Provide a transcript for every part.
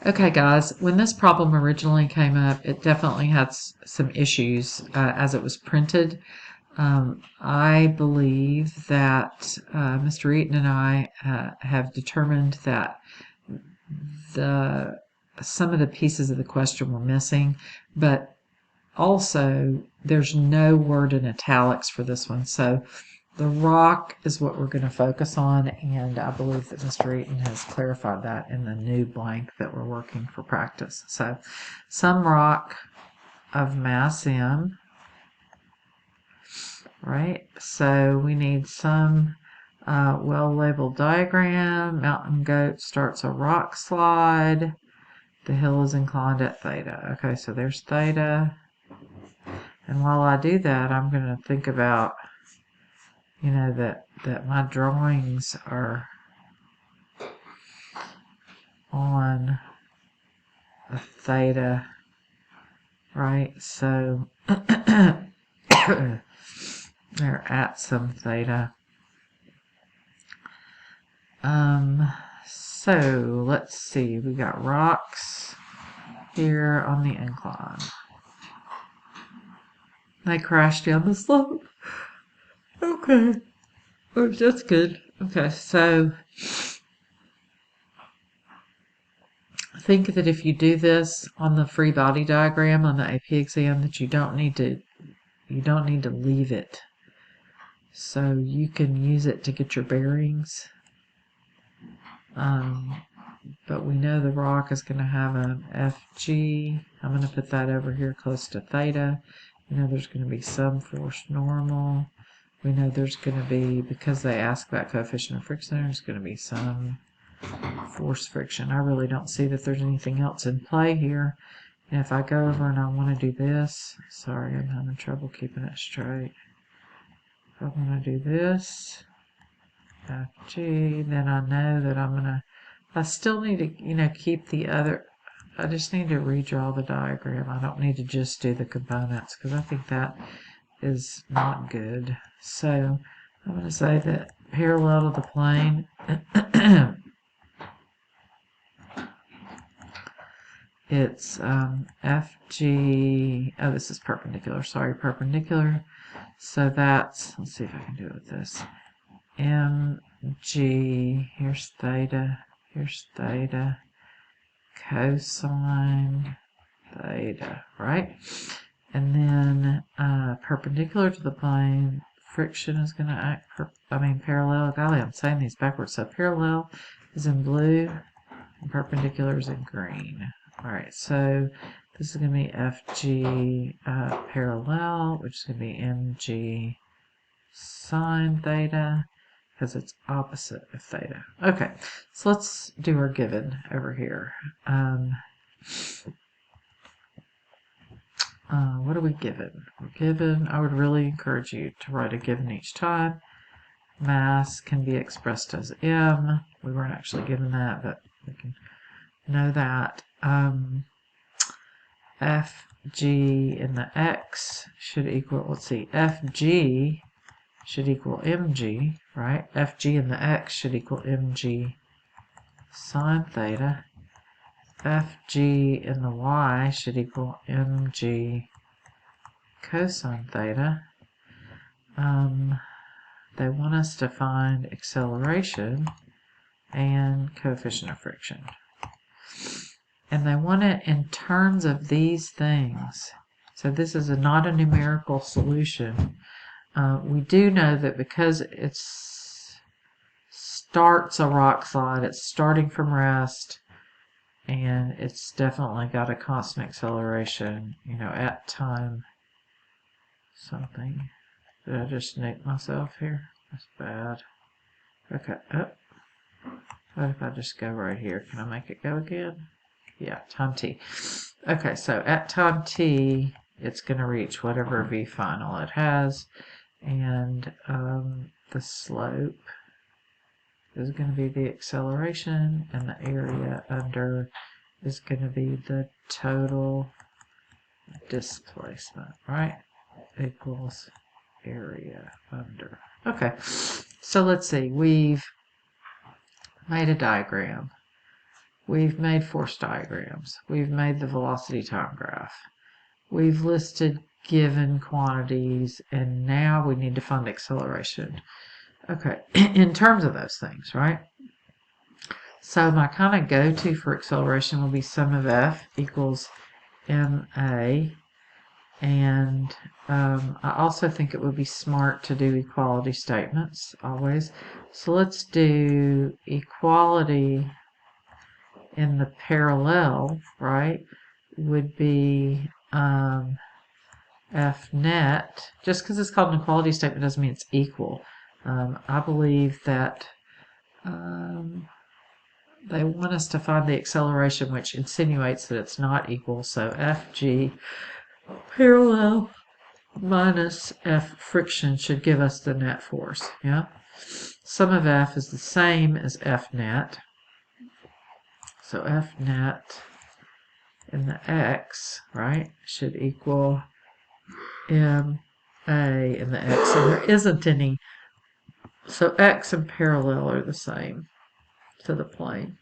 Okay, guys, when this problem originally came up, it definitely had some issues as it was printed. I believe that Mr. Eaton and I have determined that the some of the pieces of the question were missing, but also there's no word in italics for this one. So the rock is what we're going to focus on, and I believe that Mr. Eaton has clarified that in the new blank that we're working for practice. So some rock of mass M, right? So we need some well-labeled diagram. Mountain goat starts a rock slide. The hill is inclined at theta. Okay, so there's theta. And while I do that, I'm going to think about, that my drawings are on a theta, right? So they're at some theta. So let's see, we got rocks here on the incline. They crash down the slope. Okay. Oh, that's good. Okay, so think that if you do this on the free body diagram on the AP exam, that you don't need to leave it. So you can use it to get your bearings. But we know the rock is going to have an FG. I'm going to put that over here close to theta. We know there's going to be some force normal. We know there's going to be, because they ask about coefficient of friction, there's going to be some force friction. I really don't see that there's anything else in play here. And if I go over and I want to do this, sorry, I'm having trouble keeping it straight. If I want to do this, FG, then I know that I still need to, keep the other, I just need to redraw the diagram. I don't need to just do the components because I think that is not good. So I'm going to say that parallel to the plane, it's FG, oh, this is perpendicular, sorry, perpendicular. So that's, let's see if I can do it with this. MG, here's theta, cosine theta, right? And then perpendicular to the plane, friction is going to act, parallel. Golly, I'm saying these backwards. So parallel is in blue, and perpendicular is in green. All right, so this is going to be FG parallel, which is going to be MG sine theta, because it's opposite of theta. Okay, so let's do our given over here. What are we given? We're given, I would really encourage you to write a given each time. Mass can be expressed as M. We weren't actually given that, but we can know that. FG in the X should equal, let's see, FG should equal mg, right? FG in the X should equal mg sine theta. FG in the Y should equal mg cosine theta. They want us to find acceleration and coefficient of friction. And they want it in terms of these things. So this is not a numerical solution. We do know that because it starts a rock slide, it's starting from rest, and it's definitely got a constant acceleration, at time something. Did I just snake myself here? That's bad. Okay, what if I just go right here? Can I make it go again? Yeah, time t. Okay, so at time t, it's going to reach whatever v final it has, and the slope is going to be the acceleration, and the area under is going to be the total displacement, right? Equals area under. Okay, so let's see, we've made a diagram. We've made force diagrams. We've made the velocity time graph. We've listed given quantities, and now we need to find acceleration. Okay, in terms of those things, right? So my kind of go-to for acceleration will be sum of f equals ma, and I also think it would be smart to do equality statements always. So let's do equality in the parallel, right, would be F net. Just because it's called an equality statement doesn't mean it's equal. I believe that they want us to find the acceleration, which insinuates that it's not equal. So Fg parallel minus F friction should give us the net force. Yeah. Sum of F is the same as F net. So F net in the X, right, should equal ma in the X. And there isn't any. So X and parallel are the same to the plane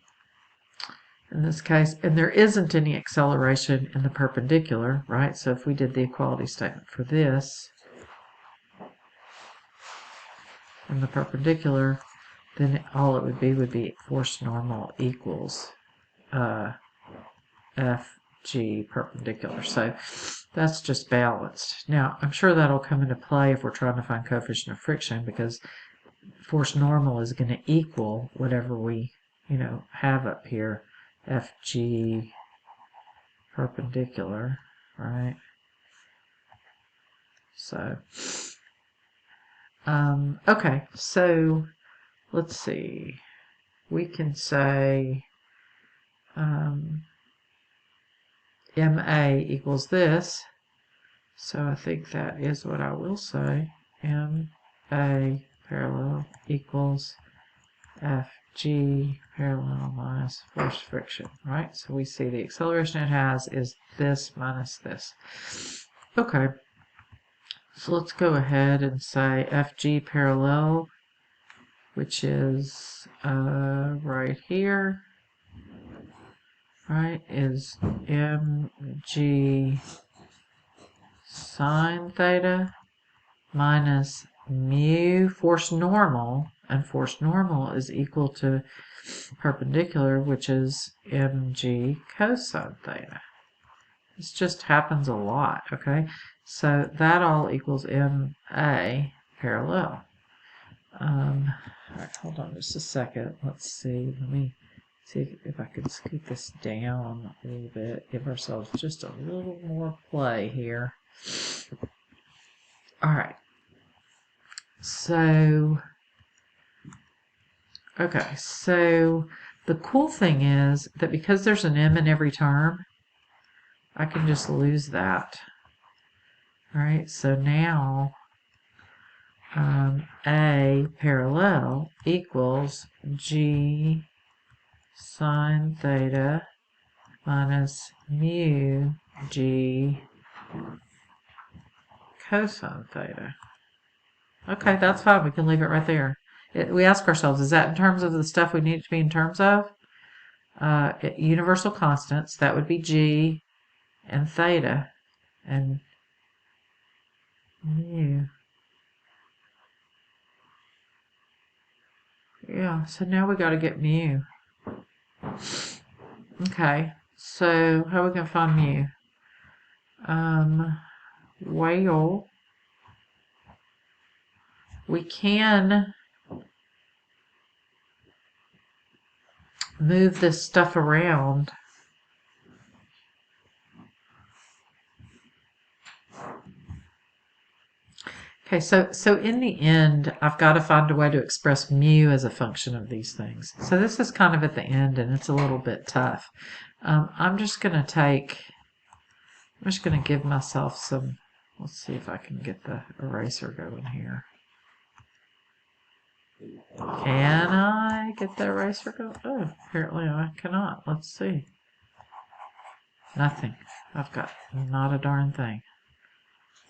in this case, and there isn't any acceleration in the perpendicular, right? So if we did the equality statement for this in the perpendicular, then all it would be force normal equals FG perpendicular. So that's just balanced. Now, I'm sure that'll come into play if we're trying to find coefficient of friction, because force normal is going to equal whatever we, have up here, FG perpendicular, right? So, okay, so let's see. We can say MA equals this. So I think that is what I will say. MA parallel equals FG parallel minus force friction, right? So we see the acceleration it has is this minus this. Okay, so let's go ahead and say FG parallel, which is right here, right, is mg sine theta minus mu force normal, and force normal is equal to perpendicular, which is mg cosine theta. This just happens a lot, okay? So that all equals ma parallel. All right, hold on just a second. Let's see. Let me see if I can scoot this down a little bit. Give ourselves just a little more play here. All right. So, okay. So the cool thing is that because there's an m in every term, I can just lose that. All right. So now A parallel equals G sine theta minus mu G cosine theta. Okay, that's fine. We can leave it right there. We ask ourselves, is that in terms of the stuff we need it to be in terms of? Universal constants, that would be G and theta and mu. Yeah, so now we got to get mu. Okay, so how are we going to find mu? Well, we can move this stuff around. Okay, so in the end, I've got to find a way to express mu as a function of these things. So this is kind of at the end, and it's a little bit tough. I'm just going to give myself some, let's see if I can get the eraser going here. Can I get the eraser going? Oh, apparently I cannot. Let's see. Nothing. I've got not a darn thing.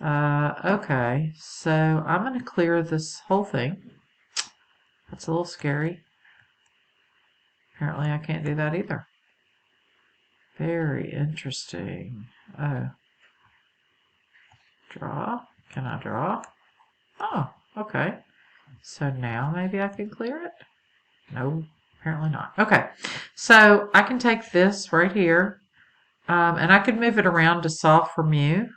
Okay, so I'm going to clear this whole thing. That's a little scary. Apparently I can't do that either. Very interesting. Oh. Draw. Can I draw? Oh, okay. So now maybe I can clear it? No, apparently not. Okay, so I can take this right here, and I could move it around to solve for mu.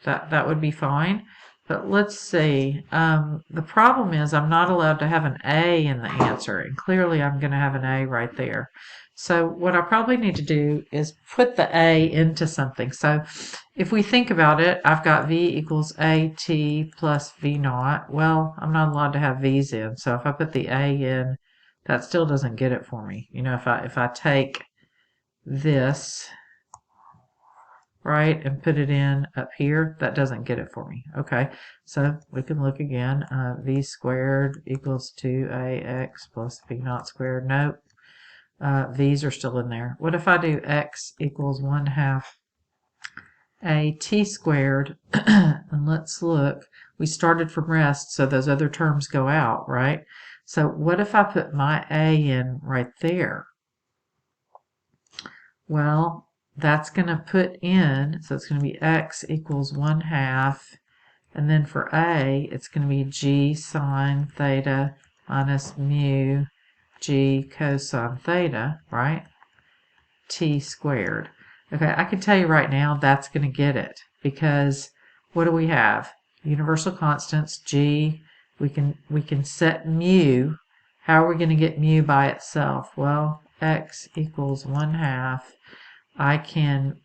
That would be fine. But let's see. The problem is I'm not allowed to have an A in the answer, and clearly I'm going to have an A right there. So what I probably need to do is put the A into something. So if we think about it, I've got V equals AT plus V naught. Well, I'm not allowed to have V's in. So if I put the A in, that still doesn't get it for me. You know, if I take this, right, and put it in up here, that doesn't get it for me. Okay, so we can look again. V squared equals 2ax plus v naught squared. Nope. V's are still in there. What if I do x equals 1/2 a t squared? And let's look. We started from rest, so those other terms go out, right? So what if I put my a in right there? Well, that's going to put in, so it's going to be x equals 1/2, and then for a, it's going to be g sine theta minus mu g cosine theta, right? T squared. Okay, I can tell you right now that's going to get it, because what do we have? Universal constants, g. We can set mu. How are we going to get mu by itself? Well, x equals 1/2. I can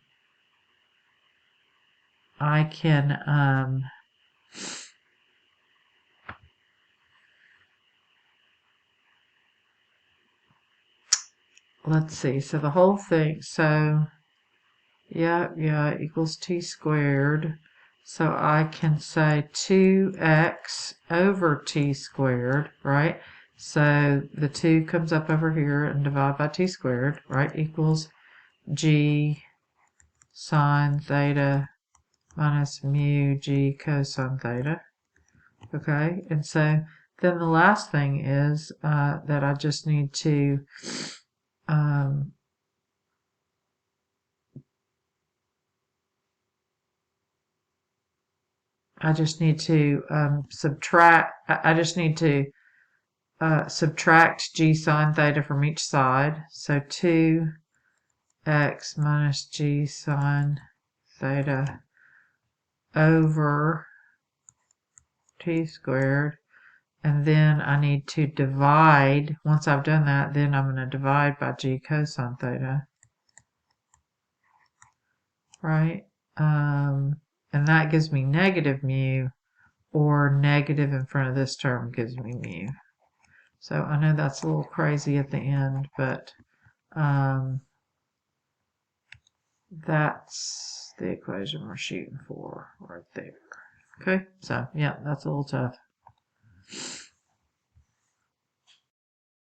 let's see, so the whole thing, so yeah, equals t squared. So I can say 2x over t squared, right? So the 2 comes up over here and divide by t squared, right? Equals g sine theta minus mu g cosine theta. Okay, and so then the last thing is that I just need to subtract. I just need to subtract g sine theta from each side. So 2x minus g sine theta over t squared. And then I need to divide. Once I've done that, then I'm going to divide by g cosine theta. Right? And that gives me negative mu, or negative in front of this term gives me mu. So I know that's a little crazy at the end, but that's the equation we're shooting for right there. Okay, so yeah, that's a little tough.